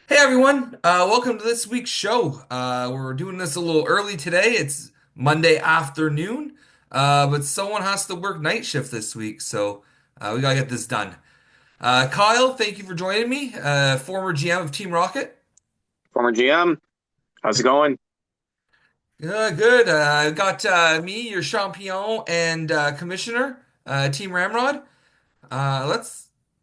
Hey everyone, welcome to this week's show. We're doing this a little early today. It's Monday afternoon, but someone has to work night shift this week, so we gotta get this done. Kyle, thank you for joining me, former GM of Team Rocket. Former GM, how's it going? Good. I've got me, your champion, and commissioner, Team Ramrod.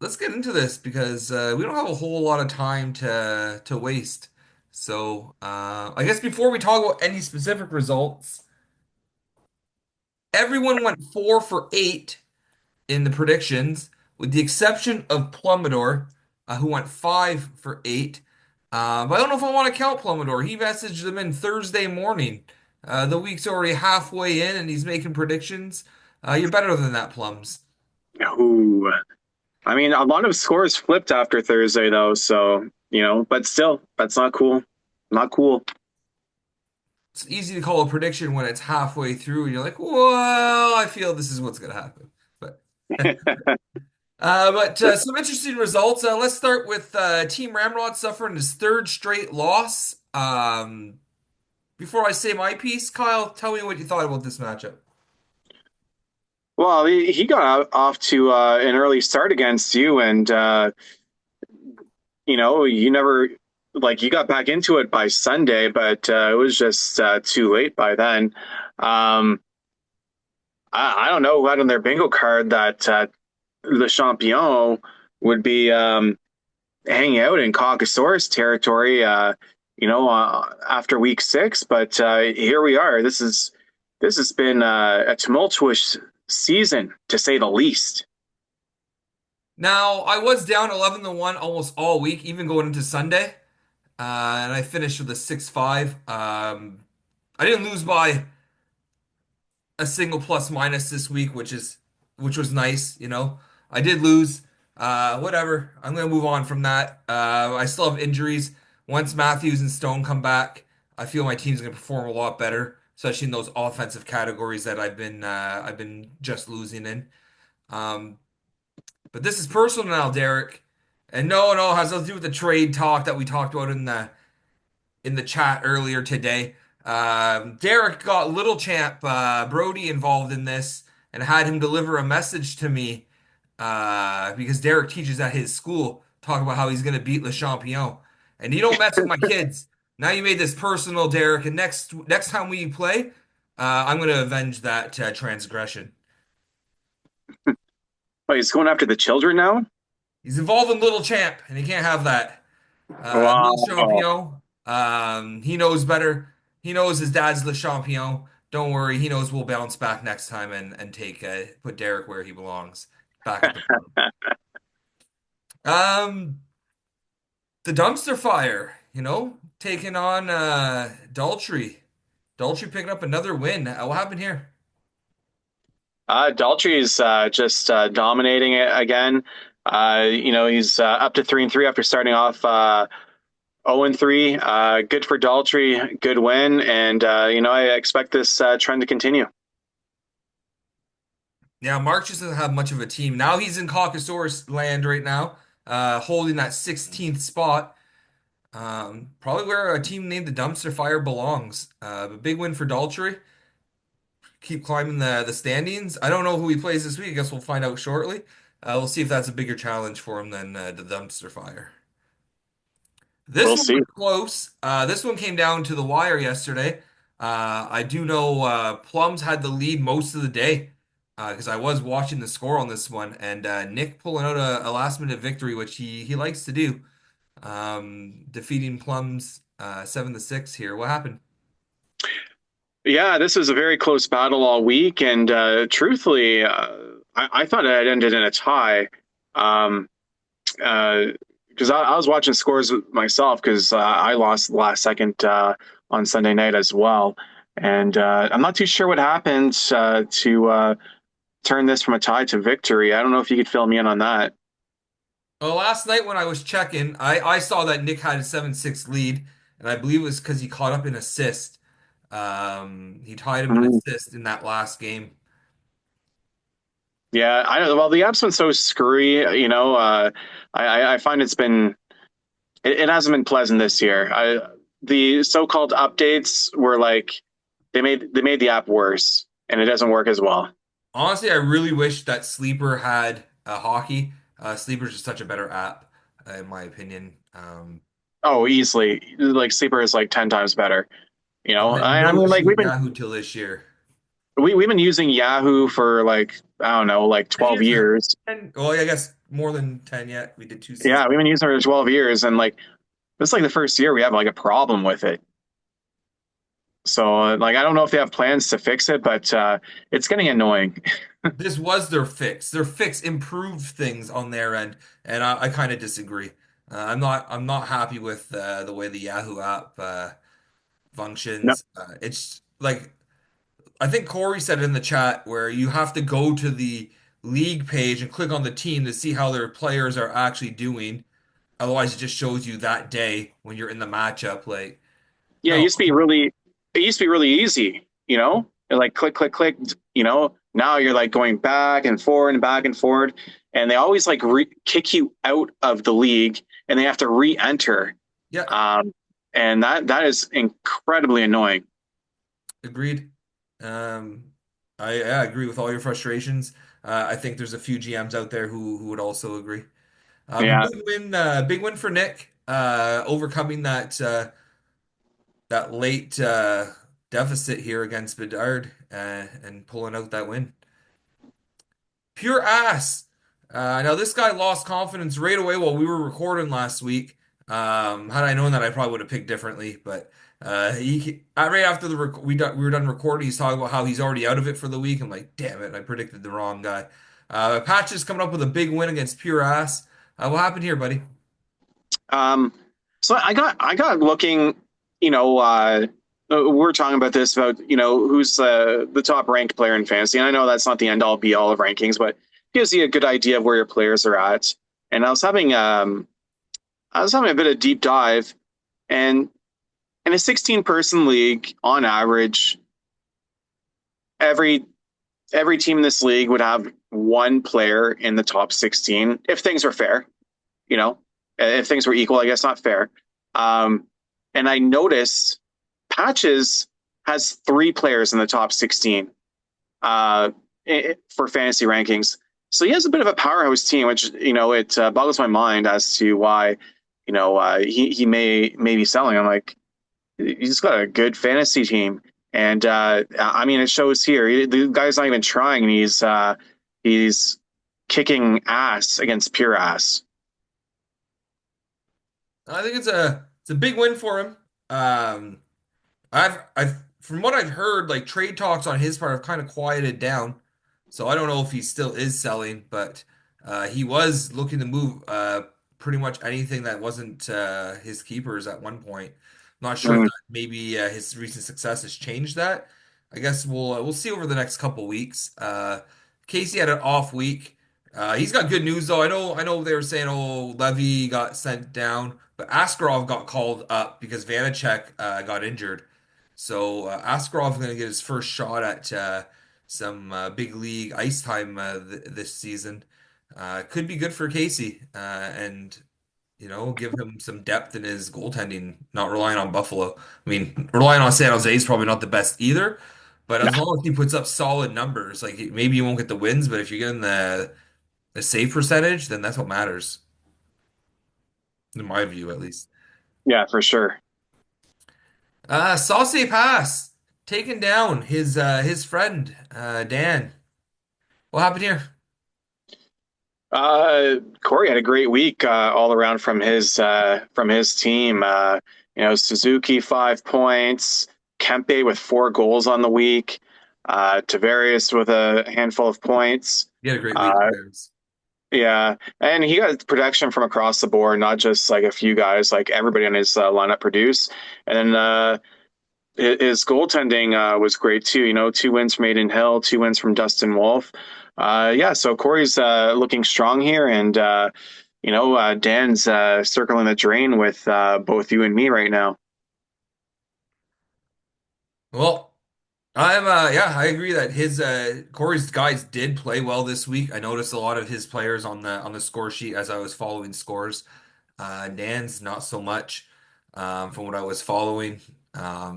Let's get into this because we don't have a whole lot of time to waste. So I guess before we talk about any specific results, everyone went 4 for 8 in the predictions, with the exception of Plummador, who went 5 for 8. But I don't know if I want to count Plummador. He messaged them in Thursday morning. The week's already halfway in, and he's making predictions. You're better than that, Plums. Ooh, I mean, a lot of scores flipped after Thursday, though. So but still, that's not cool. Not cool. It's easy to call a prediction when it's halfway through and you're like, well, I feel this is what's going to happen. But some interesting results. Let's start with Team Ramrod suffering his third straight loss. Before I say my piece, Kyle, tell me what you thought about this matchup. Well, he got off to an early start against you, and you never you got back into it by Sunday, but it was just too late by then. Um, I don't know who had on their bingo card that Le Champion would be hanging out in Caucasaurus territory, after week 6. But here we are. This has been a tumultuous season, to say the least. Now, I was down 11-1 almost all week, even going into Sunday, and I finished with a 6-5. I didn't lose by a single plus minus this week, which was nice, you know. I did lose. Whatever. I'm gonna move on from that. I still have injuries. Once Matthews and Stone come back, I feel my team's gonna perform a lot better, especially in those offensive categories that I've been just losing in. Um, but this is personal now, Derek. And no, it has nothing to do with the trade talk that we talked about in the chat earlier today. Derek got Little Champ Brody involved in this and had him deliver a message to me because Derek teaches at his school, talk about how he's going to beat Le Champion. And you don't mess with my kids. Now you made this personal, Derek. And next time we play, I'm going to avenge that transgression. Oh, he's going after the children now? He's involved in Little Champ, and he can't have that. Le Wow. Champion. He knows better. He knows his dad's Le Champion. Don't worry, he knows we'll bounce back next time and take put Derek where he belongs, back at the bottom. Um, the dumpster fire, taking on Daltrey. Daltrey picking up another win. What happened here? Daltrey's just dominating it again. He's up to 3-3 after starting off 0-3. Good for Daltrey, good win, and I expect this trend to continue. Yeah, Mark just doesn't have much of a team. Now he's in Caucasaurus land right now, holding that 16th spot. Probably where a team named the Dumpster Fire belongs. A big win for Daltrey. Keep climbing the standings. I don't know who he plays this week. I guess we'll find out shortly. We'll see if that's a bigger challenge for him than the Dumpster Fire. This We'll one see. was close. This one came down to the wire yesterday. I do know Plums had the lead most of the day because I was watching the score on this one, and Nick pulling out a last minute victory, which he likes to do, defeating Plums 7-6 here. What happened? Yeah, this was a very close battle all week, and truthfully, I thought it had ended in a tie. Um, because I was watching scores myself because I lost the last second on Sunday night as well, and I'm not too sure what happened to turn this from a tie to victory. I don't know if you could fill me in on that. Well, last night when I was checking, I saw that Nick had a 7-6 lead, and I believe it was because he caught up in assist. He tied him in Mhm. assist in that last game. Yeah, I know. Well, the app's been so screwy. I find it's been it hasn't been pleasant this year. The so-called updates were like they made the app worse, and it doesn't work as well. Honestly, I really wish that Sleeper had hockey. Sleeper's just such a better app, in my opinion. Oh, easily. Like Sleeper is like 10 times better. I had I no mean, like issue with Yahoo till this year. we've been using Yahoo for like I don't know, like 10 12 years now. years. 10, well, I guess more than 10 yet. We did two Yeah, seasons. we've been using it for 12 years, and like this is like the first year we have like a problem with it. So like I don't know if they have plans to fix it, but it's getting annoying. This was their fix. Their fix improved things on their end, and I kind of disagree. I'm not happy with the way the Yahoo app No, functions. It's like I think Corey said it in the chat where you have to go to the league page and click on the team to see how their players are actually doing. Otherwise, it just shows you that day when you're in the matchup. Like, yeah, no, it used to be really easy, like click, click, click, Now you're like going back and forward and back and forward, and they always like kick you out of the league, and they have to re-enter, yeah, um, and that is incredibly annoying. agreed. Um, I agree with all your frustrations. I think there's a few GMs out there who would also agree. Yeah, Big win for Nick, overcoming that late deficit here against Bedard and pulling out that win. Pure ass. Now this guy lost confidence right away while we were recording last week. Had I known that, I probably would have picked differently. But right after we were done recording, he's talking about how he's already out of it for the week. I'm like, damn it, I predicted the wrong guy. Patch is coming up with a big win against Pure Ass. What happened here, buddy? Um, so I got looking, you know, we're talking about this about who's the top ranked player in fantasy, and I know that's not the end all be all of rankings, but gives you a good idea of where your players are at. And I was having a bit of deep dive, and in a 16-person league, on average, every every team in this league would have one player in the top 16 if things were fair. You know, if things were equal, I guess not fair. Um, and I noticed Patches has three players in the top 16 uh, for fantasy rankings. So he has a bit of a powerhouse team, which it boggles my mind as to why he may be selling. I'm like, he's got a good fantasy team, and I mean it shows here. The guy's not even trying, and he's kicking ass against pure ass. I think it's a big win for him. Um, I've from what I've heard, like trade talks on his part have kind of quieted down. So I don't know if he still is selling, but he was looking to move pretty much anything that wasn't his keepers at one point. Not sure if Mm. that maybe his recent success has changed that. I guess we'll see over the next couple weeks. Casey had an off week. He's got good news though. I know they were saying oh Levy got sent down, but Askarov got called up because Vanacek got injured. So Askarov is going to get his first shot at some big league ice time this season. Could be good for Casey, and give him some depth in his goaltending, not relying on Buffalo. I mean, relying on San Jose is probably not the best either, but as long as he puts up solid numbers, like maybe you won't get the wins, but if you're getting the save percentage, then that's what matters, in my view at least. Yeah, for sure. Sauce Pass taking down his friend Dan. What happened here? Corey had a great week all around from his team. Suzuki 5 points, Kempe with 4 goals on the week, Tavares with a handful of points. You had a great week, Uh, Terrence. yeah, and he got production from across the board, not just like a few guys. Like everybody on his lineup produced, and then his goaltending was great too. 2 wins from Aiden Hill, 2 wins from Dustin Wolf. Yeah, so Corey's looking strong here, and Dan's circling the drain with both you and me right now. Well, yeah, I agree that his Corey's guys did play well this week. I noticed a lot of his players on the score sheet as I was following scores. Dan's not so much from what I was following. I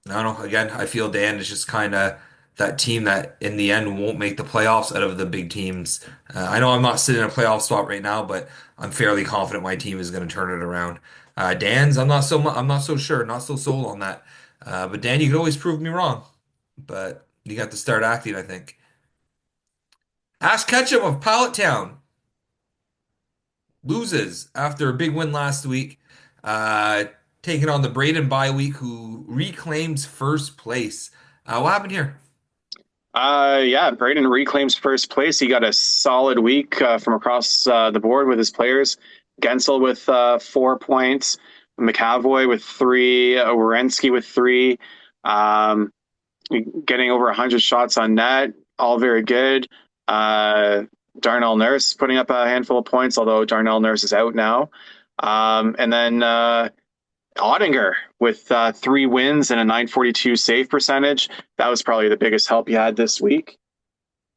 don't know. Again, I feel Dan is just kind of that team that in the end won't make the playoffs out of the big teams. I know I'm not sitting in a playoff spot right now, but I'm fairly confident my team is going to turn it around. Dan's, I'm not so sure, not so sold on that. But Dan, you could always prove me wrong. But you got to start acting, I think. Ash Ketchum of Pallet Town loses after a big win last week, uh, taking on the Braden bye week, who reclaims first place. What happened here? Yeah, Braden reclaims first place. He got a solid week from across the board with his players. Gensel with 4 points, McAvoy with three, Werenski with three, um, getting over 100 shots on net. All very good. Uh, Darnell Nurse putting up a handful of points, although Darnell Nurse is out now. And then Ottinger with three wins and a 942 save percentage. That was probably the biggest help he had this week.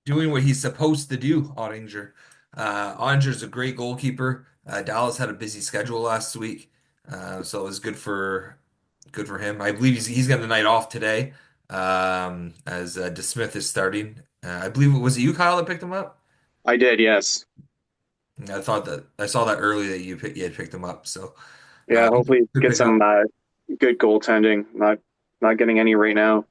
Doing what he's supposed to do, Ottinger. Ottinger's a great goalkeeper. Dallas had a busy schedule last week, so it was good for him. I believe he's got the night off today, as DeSmith is starting. I believe it was it you, Kyle, that picked him up. I did, yes. I saw that early that you had picked him up. So Yeah, hopefully good get some pickup. good goaltending. Not getting any right now.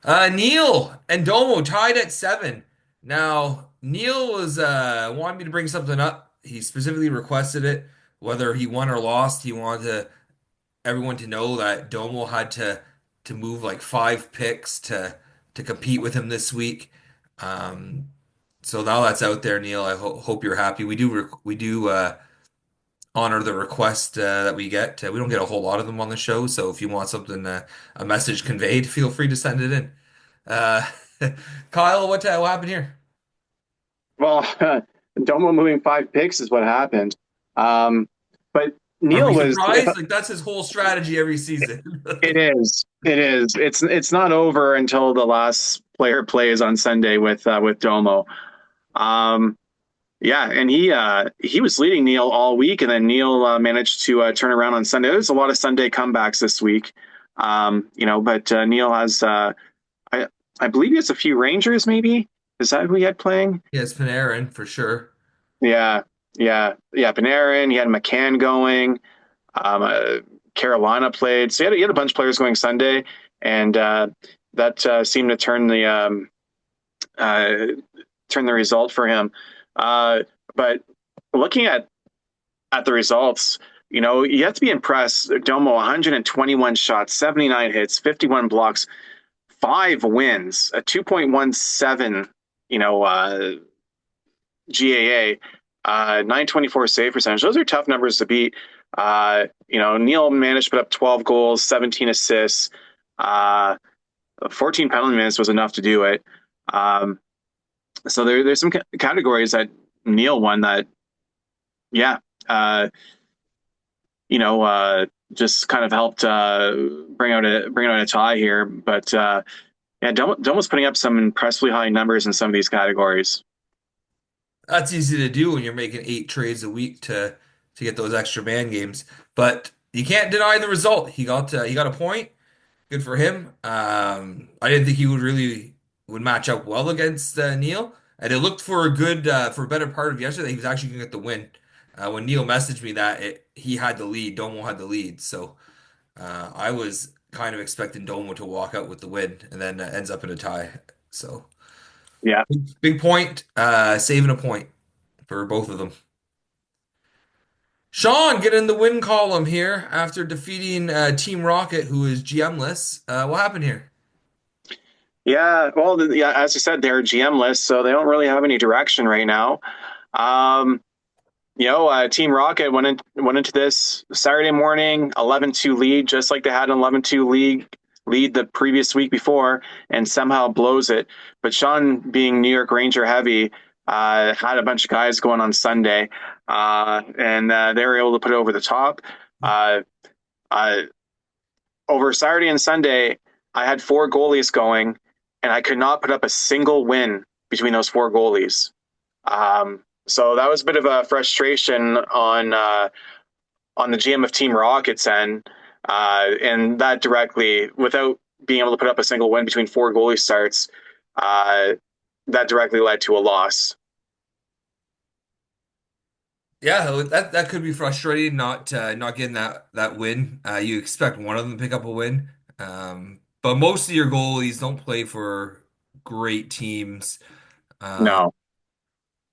Neil and Domo tied at 7. Now, Neil was wanted me to bring something up. He specifically requested it. Whether he won or lost, he wanted everyone to know that Domo had to move like 5 picks to compete with him this week. Um, so now that's out there, Neil. I hope you're happy. We do honor the request that we get. We don't get a whole lot of them on the show, so if you want something, a message conveyed, feel free to send it in. Uh, Kyle, what happened here? Well, Domo moving 5 picks is what happened. Um, but Are Neil we was if surprised? Like that's his whole strategy every season. It's not over until the last player plays on Sunday with Domo. Um, Yeah, and he was leading Neil all week, and then Neil managed to turn around on Sunday. There's a lot of Sunday comebacks this week, but Neil has I I believe he has a few Rangers. Maybe is that who he had playing? Yes, Panarin for sure. Yeah, yeah. Panarin. He had McCann going. Carolina played, so he had a bunch of players going Sunday, and that seemed to uh, turn the result for him. But looking at the results, you have to be impressed. Domo 121 shots, 79 hits, 51 blocks, 5 wins, a 2.17, GAA, 924 save percentage. Those are tough numbers to beat. Neil managed to put up 12 goals, 17 assists, 14 penalty minutes was enough to do it. Um, so there's some categories that Neil won that, yeah, uh, just kind of helped bring out a tie here. But yeah, Domo's putting up some impressively high numbers in some of these categories. That's easy to do when you're making 8 trades a week to get those extra man games. But you can't deny the result. He got a point. Good for him. I didn't think he would match up well against Neil, and it looked for a better part of yesterday. He was actually going to get the win. When Neil messaged me that he had the lead, Domo had the lead, so I was kind of expecting Domo to walk out with the win, and then ends up in a tie. So Yeah. big point, saving a point for both of them. Sean get in the win column here after defeating Team Rocket, who is GM-less. What happened here? Yeah, well, yeah, as you said, they're GM-less, so they don't really have any direction right now. Um, Team Rocket went into this Saturday morning 11-2 lead, just like they had an 11-2 lead the previous week before, and somehow blows it. But Sean, being New York Ranger heavy, had a bunch of guys going on Sunday, and they were able to put it over the top. Uh, uh, Over Saturday and Sunday, I had four goalies going, and I could not put up a single win between those four goalies. So that was a bit of a frustration on the GM of Team Rockets end, and that directly, without being able to put up a single win between four goalie starts, uh, that directly led to a loss. Yeah, that could be frustrating not getting that win. You expect one of them to pick up a win, but most of your goalies don't play for great teams, uh, No.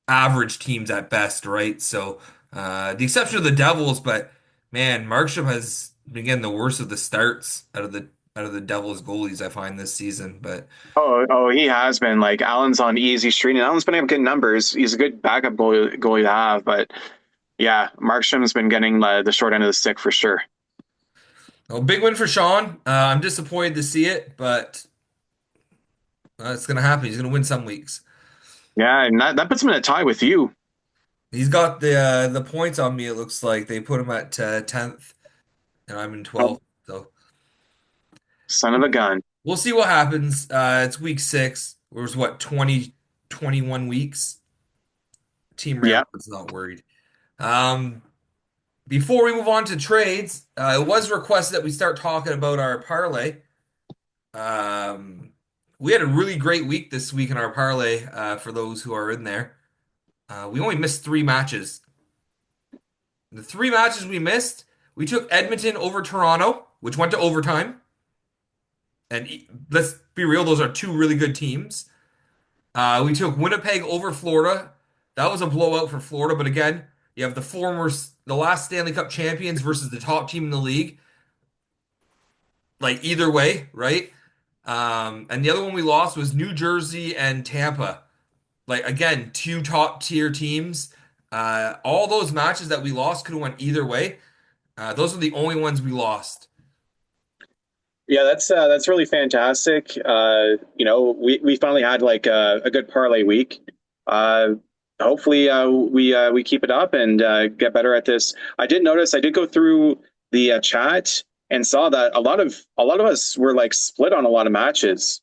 average teams at best, right? So the exception of the Devils, but man, Markstrom has been getting the worst of the starts out of the Devils goalies I find this season. But Oh, he has been. Like Allen's on easy street, and Allen's been able to get numbers. He's a good backup goalie to have, but yeah, Markstrom's been getting the short end of the stick for sure. a big win for Sean. I'm disappointed to see it, but it's gonna happen. He's gonna win some weeks. Yeah, and that puts him in a tie with you, He's got the points on me. It looks like they put him at 10th, and I'm in oh, 12th. So son of a gun. we'll see what happens. It's week 6. There's what 21 weeks. Team Yeah. Rambo's not worried. Um, Before we move on to trades, it was requested that we start talking about our parlay. Um, we had a really great week this week in our parlay. For those who are in there, we only missed 3 matches. The 3 matches we missed, we took Edmonton over Toronto, which went to overtime. And let's be real, those are two really good teams. We took Winnipeg over Florida. That was a blowout for Florida, but again, you have the last Stanley Cup champions versus the top team in the league. Like either way, right? And the other one we lost was New Jersey and Tampa. Like again, two top tier teams. All those matches that we lost could have went either way. Those are the only ones we lost. Yeah, that's really fantastic. We finally had like a good parlay week. Uh, Hopefully, we keep it up and get better at this. I did notice I did go through the chat and saw that a lot of us were like split on a lot of matches.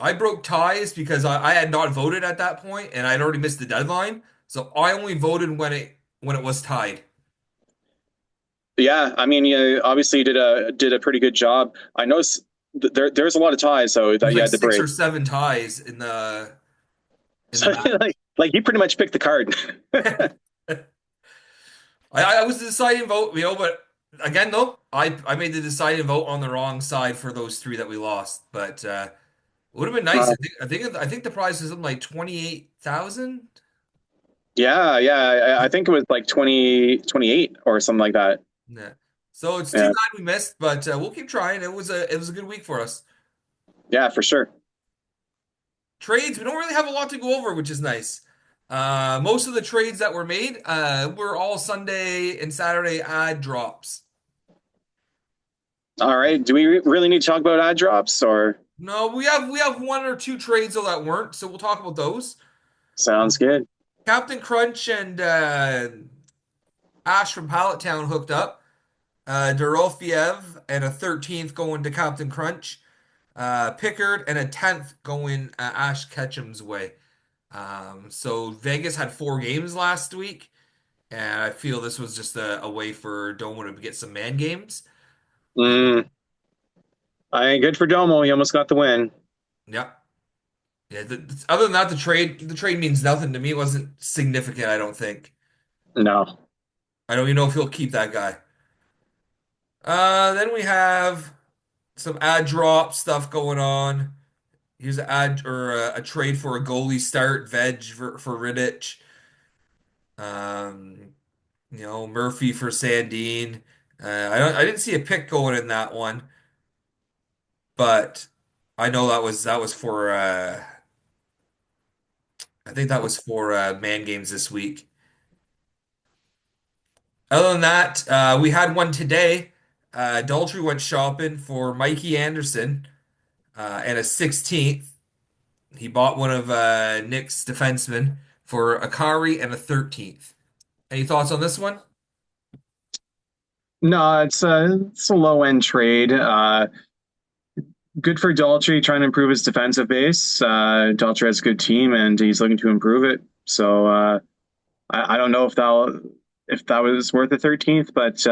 I broke ties because I had not voted at that point and I'd already missed the deadline. So I only voted when it was tied. Yeah, I mean, yeah, obviously you did a pretty good job. I noticed there's a lot of ties, so There's that you like had to six break. or seven ties in the So match. like you pretty much picked the card. I was the deciding vote, but again though, I made the deciding vote on the wrong side for those 3 that we lost. But it would have been nice. I think the prize is something like 28,000. Yeah. I think it was like 28 or something like that. Yeah. So it's too Yeah, bad we missed, but we'll keep trying. It was a good week for us. yeah, for sure. Trades, we don't really have a lot to go over, which is nice. Most of the trades that were made were all Sunday and Saturday ad drops. All right. Do we really need to talk about ad drops or No, we have 1 or 2 trades though that weren't, so we'll talk about those. sounds good? Captain Crunch and Ash from Pallet Town hooked up. Dorofiev and a 13th going to Captain Crunch. Pickard and a 10th going Ash Ketchum's way. So Vegas had 4 games last week, and I feel this was just a way for Domo to get some man games. Uh, Mm, I ain't good for Domo. He almost got the win. yeah. Yeah, other than that, the trade means nothing to me. It wasn't significant, I don't think. No. I don't even know if he'll keep that guy. Then we have some ad drop stuff going on. Here's an ad or a trade for a goalie start, veg for Riddich. Um, Murphy for Sandine. I didn't see a pick going in that one, but I know that was for I think that was for man games this week. Other than that, we had one today. Daltrey went shopping for Mikey Anderson and a 16th. He bought one of Nick's defensemen for a Akari and a 13th. Any thoughts on this one? No, it's a low end trade. Good for Daltrey trying to improve his defensive base. Daltrey has a good team and he's looking to improve it. So I don't know if that was worth the 13th, but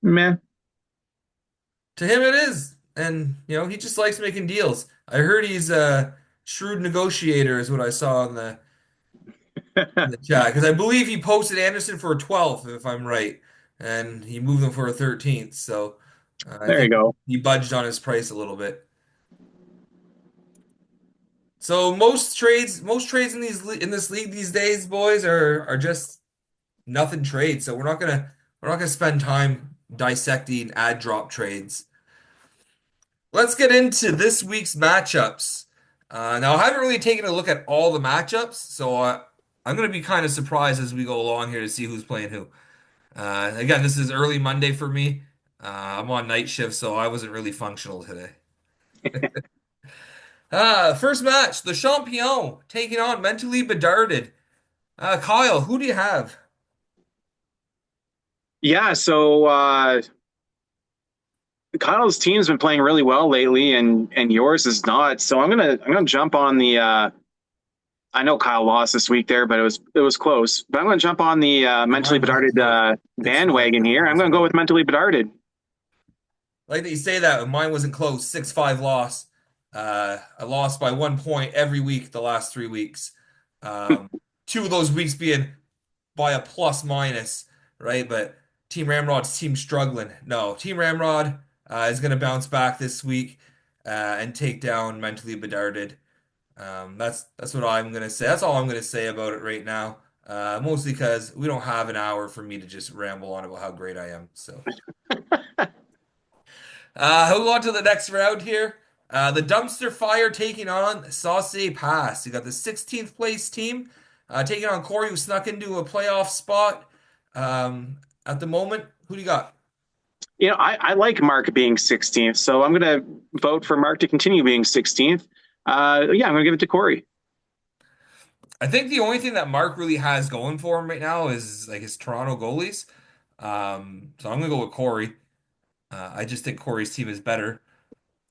meh. To him, it is, and he just likes making deals. I heard he's a shrewd negotiator, is what I saw in the chat. Because I believe he posted Anderson for a 12th, if I'm right, and he moved him for a 13th. So I There you think go. he budged on his price a little bit. So most trades in in this league these days, boys, are just nothing trades. So we're not gonna spend time dissecting add drop trades. Let's get into this week's matchups. Now, I haven't really taken a look at all the matchups, so I'm going to be kind of surprised as we go along here to see who's playing who. Again, this is early Monday for me. I'm on night shift, so I wasn't really functional today. First match, the Champion taking on Mentally Bedarded. Kyle, who do you have? Yeah, so Kyle's team's been playing really well lately, and yours is not. So I'm gonna jump on the. I know Kyle lost this week there, but it was close. But I'm gonna jump on the mentally Mine wasn't bedarded close. 6-5 bandwagon here. I'm loss gonna for go me. with mentally bedarded. Like that you say that, mine wasn't close. 6-5 loss. I lost by 1 point every week the last 3 weeks. Um, two of those weeks being by a plus minus, right? But Team Ramrod's team struggling. No, Team Ramrod is going to bounce back this week and take down Mentally Bedarded. That's what I'm going to say. That's all I'm going to say about it right now. Mostly because we don't have an hour for me to just ramble on about how great I am. So. Who on to the next round here? The Dumpster Fire taking on Sauce Pass. You got the 16th place team taking on Corey, who snuck into a playoff spot at the moment. Who do you got? I like Mark being 16th, so I'm gonna vote for Mark to continue being 16th. Yeah, I'm gonna give it to Corey. I think the only thing that Mark really has going for him right now is like his Toronto goalies. So I'm gonna go with Corey. I just think Corey's team is better.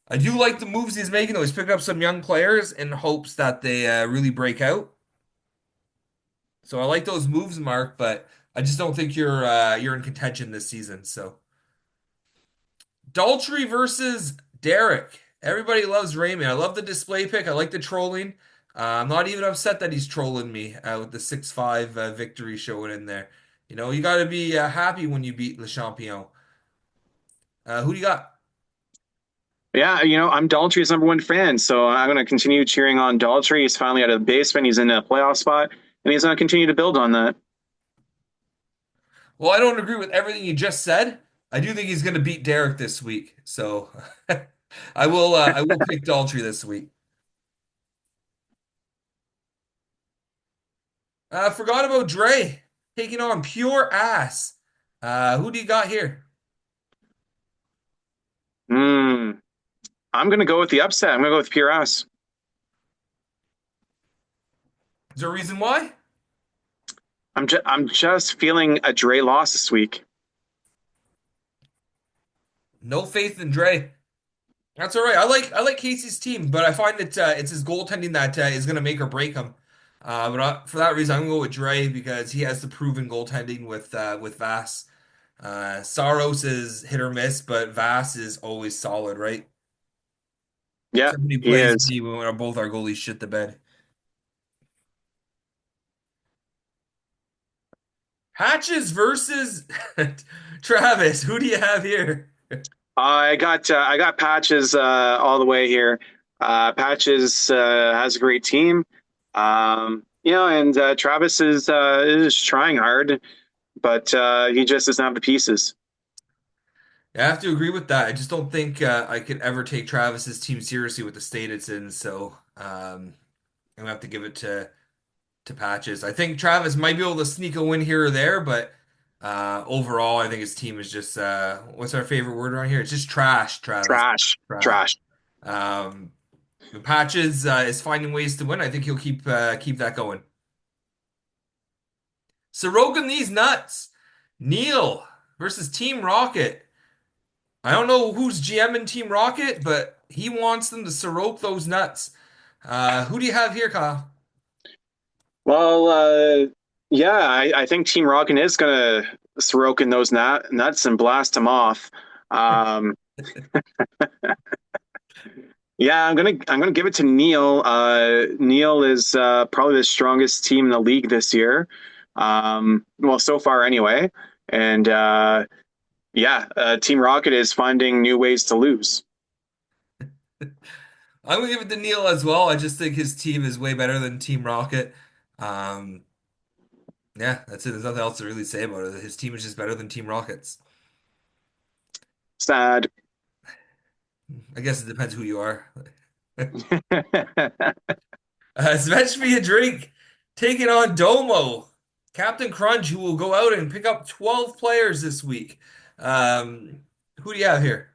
I do like the moves he's making, though. He's picking up some young players in hopes that they really break out. So I like those moves, Mark, but I just don't think you're in contention this season. So Daltrey versus Derek. Everybody loves Raymond. I love the display pick. I like the trolling. I'm not even upset that he's trolling me with the 6-5 victory showing in there. You got to be happy when you beat Le Champion. Who do you got? Yeah, I'm Daltrey's number one fan, so I'm gonna continue cheering on Daltrey. He's finally out of the basement. He's in a playoff spot, and he's gonna continue to build on that. Well, I don't agree with everything you just said. I do think he's going to beat Derek this week. So I will pick Daltrey this week. Forgot about Dre taking on pure ass. Who do you got here? Hmm. I'm gonna go with the upset. I'm gonna go with Pure Ass. Is there a reason why? I'm just feeling a Dre loss this week. No faith in Dre. That's all right. I like Casey's team, but I find that it's his goaltending that is going to make or break him. But for that reason, I'm going to go with Dre because he has the proven goaltending with Vass. Saros is hit or miss, but Vass is always solid, right? Yeah, Somebody he plays is. me when both our goalies shit the bed. Hatches versus Travis. Who do you have here? I got Patches all the way here. Patches has a great team. And Travis is trying hard, but he just doesn't have the pieces. I have to agree with that. I just don't think I could ever take Travis's team seriously with the state it's in. So I'm gonna have to give it to Patches. I think Travis might be able to sneak a win here or there, but overall, I think his team is just what's our favorite word around here? It's just trash, Travis. Trash, Trash. trash. Um, Patches is finding ways to win. I think he'll keep that going. Sorokin these nuts. Neil versus Team Rocket. I don't know who's GM in Team Rocket, but he wants them to Soroke those nuts. Who do you have here, Kyle? Well, yeah, I think Team Rocket is gonna Sorokin those nuts and blast them off. Um, yeah, I'm gonna give it to Neil. Neil is probably the strongest team in the league this year. Well, so far anyway. And yeah, Team Rocket is finding new ways to lose. I'm gonna give it to Neil as well. I just think his team is way better than Team Rocket. Um, yeah, that's it. There's nothing else to really say about it. His team is just better than Team Rocket's. Sad. I guess it depends who you are. Fetch me a drink. Taking on Domo, Captain Crunch, who will go out and pick up 12 players this week. Who do you have here?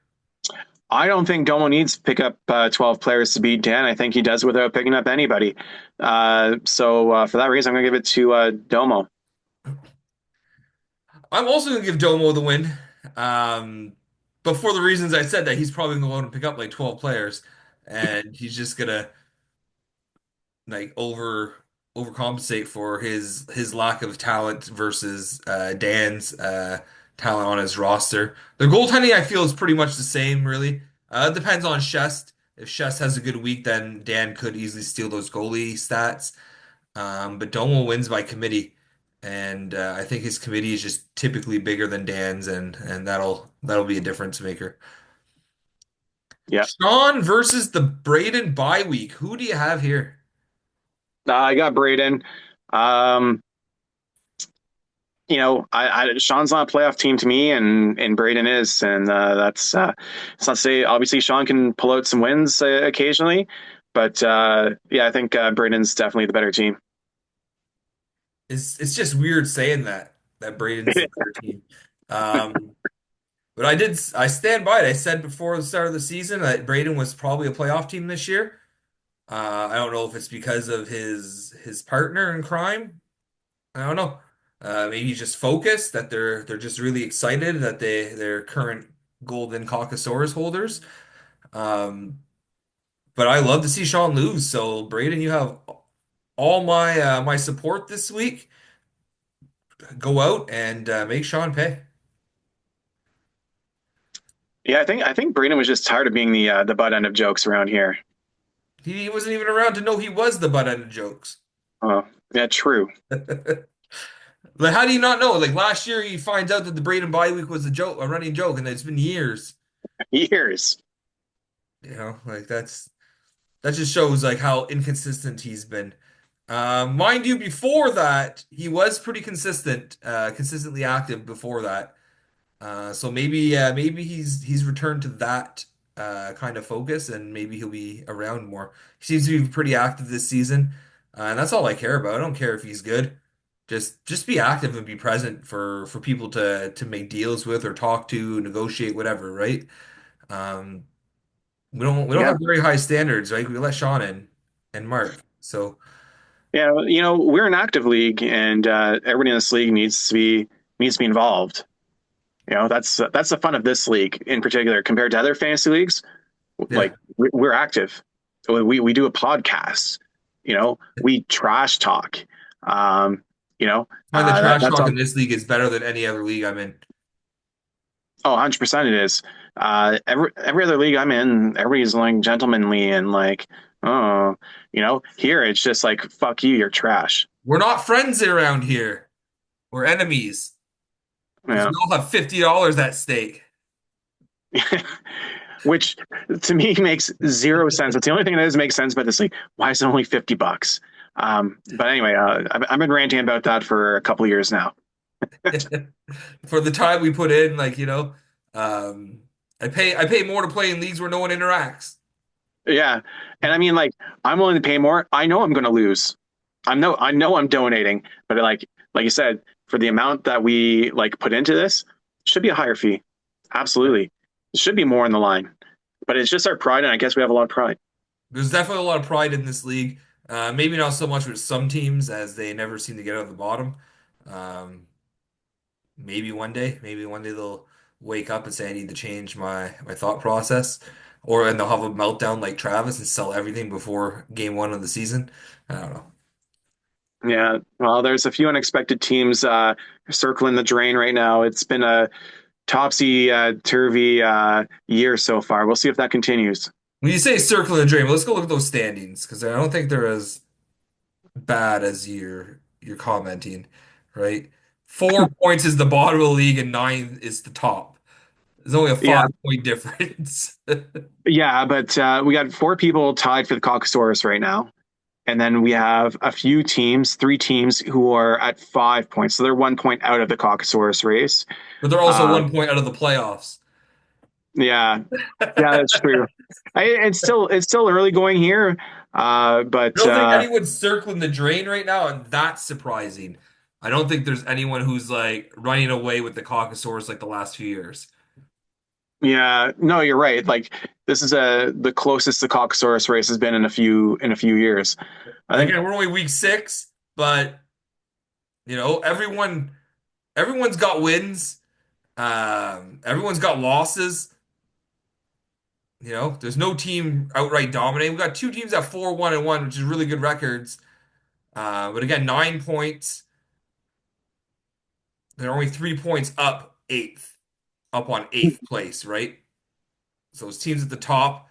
I don't think Domo needs to pick up 12 players to beat Dan. I think he does without picking up anybody. So for that reason, I'm going to give it to Domo. I'm also gonna give Domo the win. Um, but for the reasons I said, that he's probably gonna go out and pick up like 12 players, and he's just gonna like overcompensate for his lack of talent versus Dan's talent on his roster. Their goaltending, I feel, is pretty much the same, really. It depends on Shest. If Shest has a good week, then Dan could easily steal those goalie stats. But Domo wins by committee, and I think his committee is just typically bigger than Dan's, and that'll be a difference maker. Yeah. Sean versus the Braden bye week. Who do you have here? I got Braden. Um, Sean's not a playoff team to me, and Braden is, and that's it's not to say obviously Sean can pull out some wins occasionally, but yeah, I think Braden's definitely the better team. It's just weird saying that Braden's the better team. Um, but I stand by it. I said before the start of the season that Braden was probably a playoff team this year. I don't know if it's because of his partner in crime. I don't know. Maybe he's just focused that they're just really excited that they're current Golden Caucasaurus holders. Um, but I love to see Sean lose. So Braden, you have all my support this week. Go out and make Sean pay. Yeah, I think Braden was just tired of being the butt end of jokes around here. He wasn't even around to know he was the butt end of jokes. Oh, yeah, true. Like, how do you not know? Like last year, he finds out that the Braden bye week was a joke, a running joke, and it's been years. Years. Like that just shows like how inconsistent he's been. Mind you, before that, he was pretty consistent, consistently active before that. So maybe he's returned to that kind of focus, and maybe he'll be around more. He seems to be pretty active this season, and that's all I care about. I don't care if he's good. Just be active and be present for people to make deals with or talk to, negotiate, whatever, right? Um, we don't Yeah. have very high standards, right? We let Sean in and Mark. So Yeah, we're an active league, and everybody in this league needs to be involved. That's the fun of this league in particular compared to other fantasy leagues. yeah, Like we're active. We do a podcast. We trash talk. Um, find the trash that's talk all. in this league is better than any other league I'm in. Oh, 100% it is. Every other league I'm in, everybody's like gentlemanly and like, oh, here it's just like, fuck you, you're trash. We're not friends around here. We're enemies because Yeah. we all have $50 at stake. Which to me makes zero sense. It's the only thing that doesn't make sense about this league. Why is it only $50? But anyway, I've been ranting about that for a couple of years now. For the time we put in, um, I pay more to play in leagues where no one interacts. Yeah. And I mean, like, I'm willing to pay more. I know I'm going to lose. I know I'm donating, but like you said, for the amount that we like put into this, it should be a higher fee. Absolutely. It should be more in the line, but it's just our pride. And I guess we have a lot of pride. There's definitely a lot of pride in this league. Maybe not so much with some teams as they never seem to get out of the bottom. Um, maybe one day they'll wake up and say I need to change my thought process, or and they'll have a meltdown like Travis and sell everything before game one of the season. I don't know. Yeah, well, there's a few unexpected teams circling the drain right now. It's been a topsy turvy year so far. We'll see if that continues. When you say circle the drain, let's go look at those standings because I don't think they're as bad as you're commenting, right? 4 points is the bottom of the league and nine is the top. There's only a Yeah, 5 point difference. yeah, but we got four people tied for the Caucasaurus right now. And then we have a few teams, three teams who are at 5 points. So they're 1 point out of the Caucasaurus race. But they're also Uh, 1 point out of the playoffs. yeah, yeah, that's true. It's still early going here, I but don't think anyone's circling the drain right now, and that's surprising. I don't think there's anyone who's like running away with the Caucasaurus like the last few years. yeah, no, you're right. Like this is the closest the Caucasaurus race has been in a few years. I And think, again, we're only week 6, but everyone's got wins. Everyone's got losses. There's no team outright dominating. We got two teams at 4-1-1, which is really good records. But again, 9 points. They're only 3 points up eighth, up on eighth place, right? So those teams at the top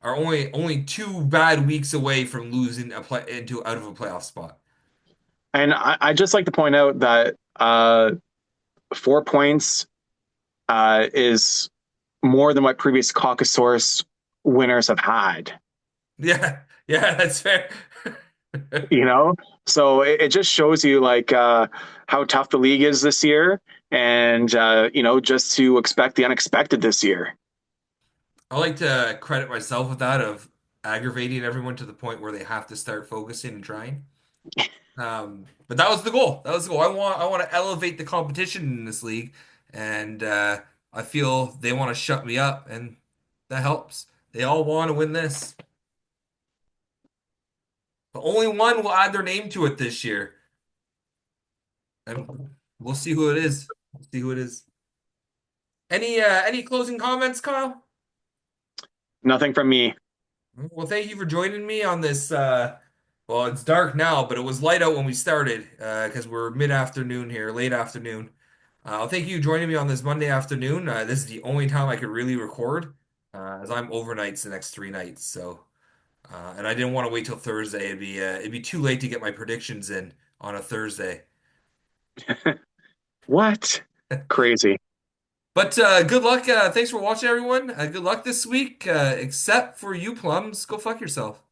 are only 2 bad weeks away from losing a play into out of a playoff spot. and I just like to point out that 4 points is more than what previous Caucasaurus winners have had. Yeah, yeah, that's fair. You know, so it just shows you like how tough the league is this year, and just to expect the unexpected this year. I like to credit myself with that of aggravating everyone to the point where they have to start focusing and trying. But that was the goal. That was the goal. I want to elevate the competition in this league, and I feel they want to shut me up, and that helps. They all want to win this, but only one will add their name to it this year, and we'll see who it is. We'll see who it is. Any closing comments, Kyle? Nothing from me. Well, thank you for joining me on this. Well, it's dark now, but it was light out when we started because we're mid-afternoon here, late afternoon. Thank you for joining me on this Monday afternoon. This is the only time I could really record as I'm overnights the next 3 nights. So, and I didn't want to wait till Thursday. It'd be too late to get my predictions in on a Thursday. What? Crazy. But good luck. Thanks for watching, everyone. Good luck this week, except for you, Plums. Go fuck yourself.